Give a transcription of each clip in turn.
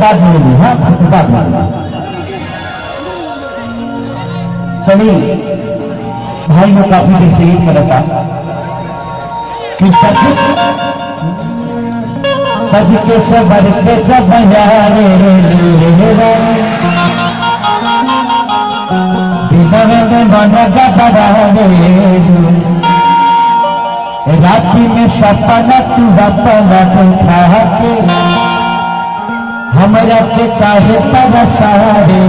बाद मिलेंगे। हाँ, बाद मिलेंगे। चलिए भाई को काफी देर से ईद करता कि सज के सबर के सब राती में सपना तू अपना दिखा के हमरा के काहे तरसारे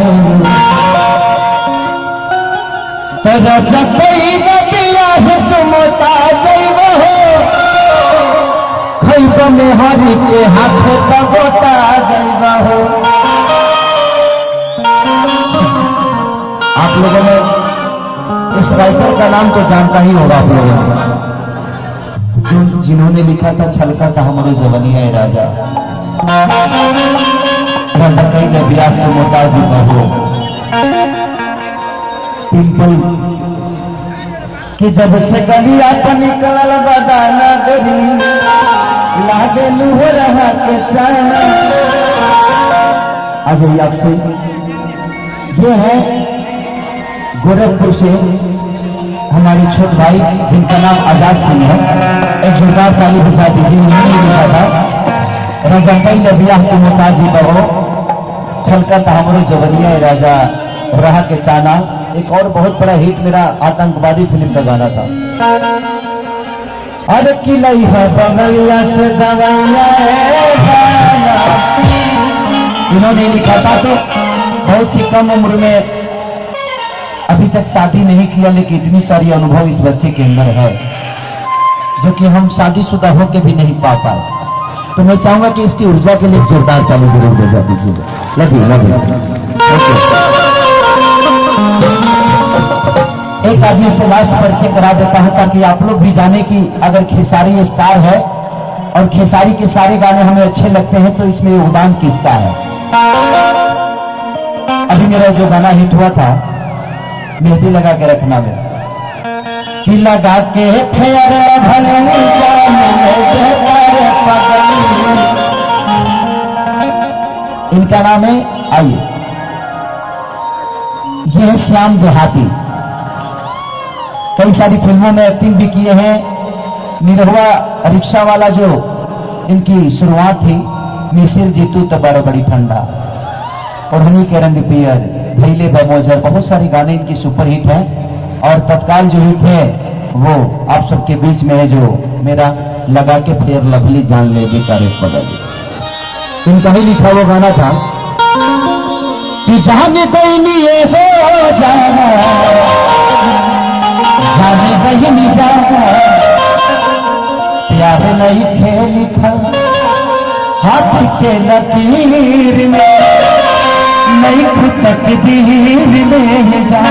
तेरा जपई न दिया है तुम ताजैब हो खैब में हरी के हाथ तबोता जैब हो। आप लोगों ने इस राइटर का नाम तो जानता ही होगा आप लोगों ने, जिन्होंने लिखा था छलका था हमारे जवानी है राजा विराट को मोहताज हो पिंपल कि जब से गलिया तो निकल बदाना गरी लागे लूह रहा के चाना। आ गई आपसे ये है गोरखपुर से हमारे छोटे भाई जिनका नाम आजाद सिंह है। एक जोरदार ताली बजा दीजिए। इन्होंने लिखा था रजा बियाह के मोहताजी बहो छलका था हमरो जवनिया राजा रहा के चाना। एक और बहुत बड़ा हिट मेरा आतंकवादी फिल्म का गाना था। अरे किलई है बंगलिया से दवाइया इन्होंने लिखा था। तो बहुत ही कम उम्र में अभी तक शादी नहीं किया लेकिन इतनी सारी अनुभव इस बच्चे के अंदर है जो कि हम शादीशुदा होकर भी नहीं पा पाए। तो मैं चाहूंगा कि इसकी ऊर्जा के लिए जोरदार ताली जरूर बजा दीजिएगा। लगी एक आदमी से लास्ट परिचय करा देता हूं ताकि आप लोग भी जाने कि अगर खेसारी स्टार है और खेसारी के सारे गाने हमें अच्छे लगते हैं तो इसमें योगदान किसका है। अभी मेरा जो गाना हिट हुआ था मेहंदी लगा के रखना में कि लगा के फेर इनका नाम है आइए ये है श्याम देहाती। कई सारी फिल्मों में एक्टिंग भी किए हैं। निरहुआ रिक्शा वाला जो इनकी शुरुआत थी मिसिर जीतू तबारो बड़ी ठंडा और हनी के रंग पियर भैले बमोजर बहुत सारी गाने इनकी सुपरहिट हैं। और तत्काल जो हिट है वो आप सबके बीच में है जो मेरा लगा के फिर लवली जान ले बेकार एक बदल इनका ही लिखा वो गाना था कि जाने कोई नहीं हो जाना जाने कहीं नहीं जाना प्यार नहीं थे लिखा हाथ के लकीर में नहीं खुद तकदीर में जा।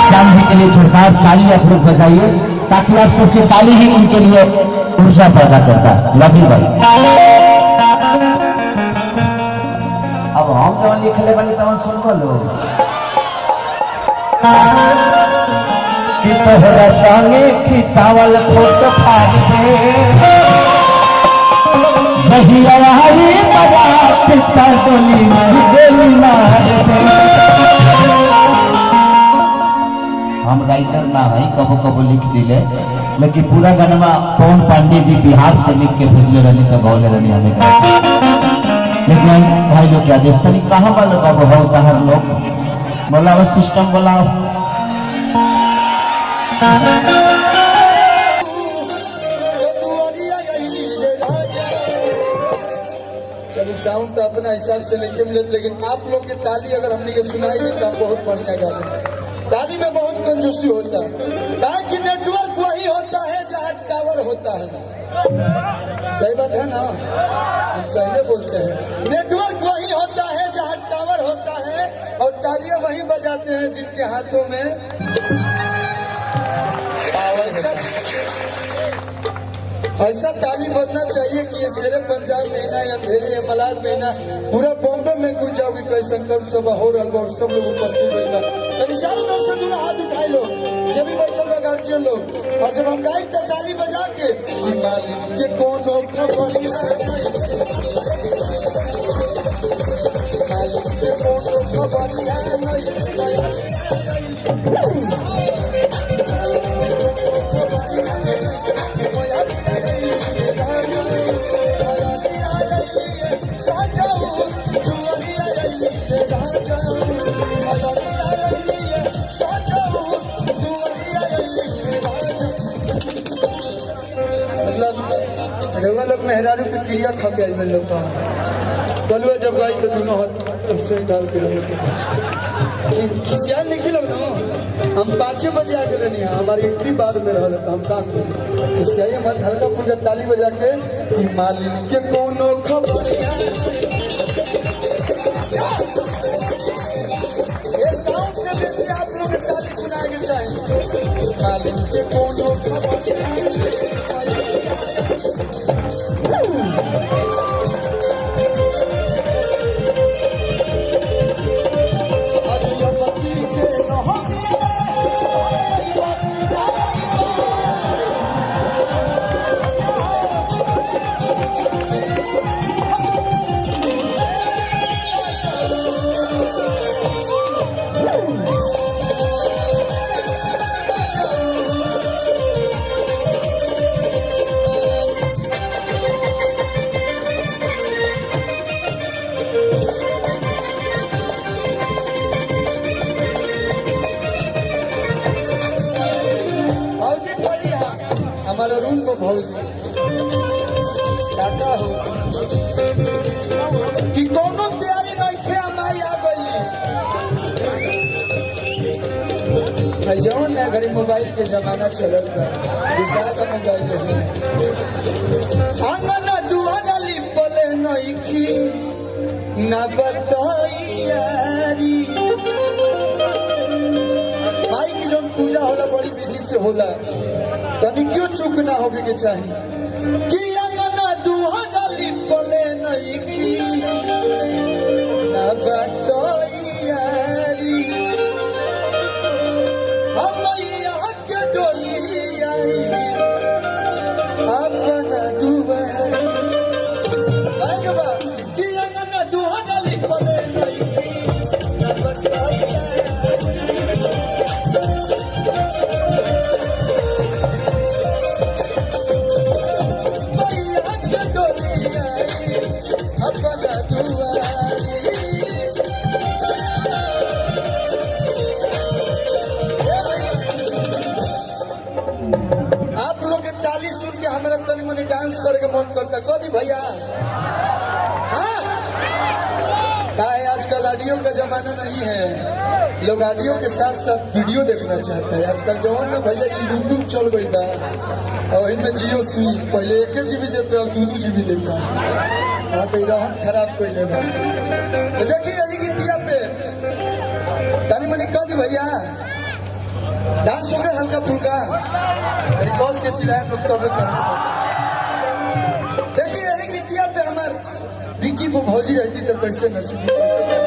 श्याम जी के लिए जोरदार ताली आप लोग बजाइए ताकि आप सबकी ताली ही उनके लिए ऊर्जा पैदा करता है। लवी भाई अब हम जो लिखले बनी तब सुन बोलो कि तोहरा संगे की चावल फोट फाड़ दे सही आई बारात पिता डोली में गोली मार दे। हम राइटर ना है कबो कबो लिख दिले लेकिन पूरा गाना पवन पांडे जी बिहार से लिख के भेजले रहने का गौले रहने हमें लेकिन भाई लोग क्या देखते नहीं कहाँ वालों का वो उतार लोग बोला बस सिस्टम बोला चलिए साउंड तो अपना हिसाब से नहीं मिलते लेकिन आप लोग की ताली अगर हमने के सुनाई देता बहुत बढ़िया गाने। ताली में बहुत कंजूसी होता है कहा कि नेटवर्क वही होता है जहाँ टावर होता है। सही बात है ना हम सही बोलते हैं। नेटवर्क वही होता है जहाँ टावर होता है तालियां वही बजाते हैं जिनके हाथों में ऐसा ताली बजना चाहिए कि ये शेरे पंजाब महीना या अंधेरे या मलार महीना पूरा बॉम्बे में गुज जाओगे कोई संकल्प सभा हो रहा और सब लोग उपस्थित होगा। तो चारों तरफ से दोनों हाथ उठाए लो, जब भी बैठल बा गार्जियन लोग, और जब हम गाय तक ताली बजा के मालिक के कोनो खबरिया मालिक के कोनो खबरिया रउआ लोग मेहरारू के क्रिया खा के आइल लोग कलुआ जब गाई तो दोनों हाथ से डाल के रहे खिसिया निकल ना। हम 5 बजे आ गए नहीं, हमारी एंट्री बाद में रहा तो हम का खिसिया मत हल्का फुल्का ताली बजा के कि मालिक के कोनो खबरिया ये साउंड से बेसी आप लोग के ताली सुनाए के चाहिए। मालिक के कोनो खबरिया हमारा रूम को भौजी कहता हो कि कोनो तैयारी नहीं थे हमारी आ गई जौन ना घरे मोबाइल के जमाना चलत बा विशाल मोबाइल आंगन दुआ डाली बोले नहीं की ना बताइयारी भाई की जौन पूजा होला बड़ी विधि से होला तनी क्यों चुप ना होके के चाहिए कि अंगना दुहा डाली बोले नहीं की ना बतोइयारी हम यहाँ के डोली आई अपना दुआरी कि अंगना दुहा डाली बोले नहीं की ना बतोइयारी डांस करके मन करता कदी भैया। हाँ आजकल ऑडियो का जमाना नहीं है, लोग ऑडियो के साथ साथ वीडियो देखना चाहता है। आजकल जवान में भैया यूट्यूब चल गई बा और इनमें जियो सुई पहले 1 GB देते अब 2 GB देता है। तो रहन खराब कोई ले बा तो देखिए यही गीतिया पे तानी मनी कदी भैया डांस हो गया हल्का फुल्का रिकॉर्ड के चिल्लाए लोग कभी कर देखिए यही गीतिया पे हमार विकी वो भौजी रहती तो कैसे नचती कैसे